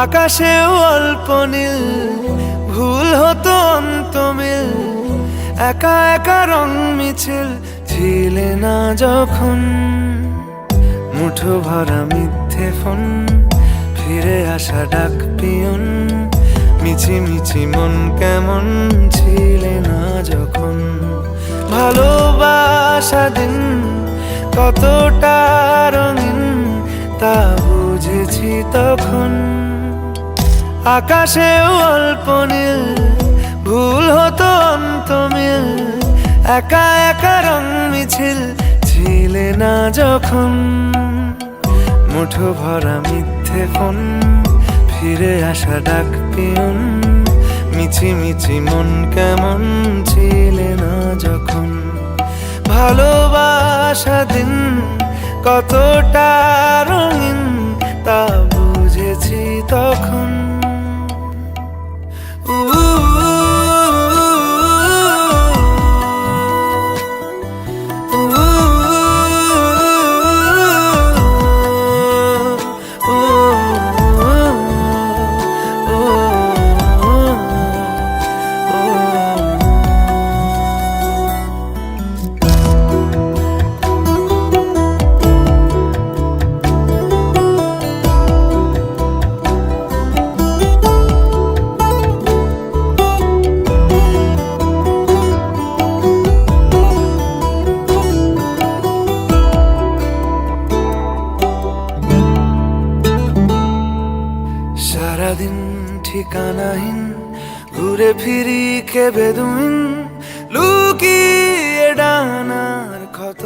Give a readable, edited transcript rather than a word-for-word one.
আকাশেও অল্প নীল, ভুল হতো অন্তমিল, একা একা রং মিছিল ছিলে না যখন। মুঠো ভরা মিথ্যে ফোন, ফিরে আসা ডাক পিয়ন, মিছি মিছি মন কেমন ছিলে না যখন। ভালোবাসা দিন কতটা রঙিন তা বুঝেছি তখন। আকাশেও অল্প নীল, ভুল হতো অন্তমিল, একা একা রং মিছিল ছিলে না যখন। মুঠো ভরা মিথ্যে ফোন, ফিরে আসা ডাক পিয়ন, মিছি মিছি মন কেমন ছিলে না যখন। ভালোবাসা দিন কতটা রঙিন তা বুঝেছি তখন। সারাদিন ঠিকানাহীন ঘুরে ফিরি খেবে দুইন, লুকিয়ে ডানার ক্ষত।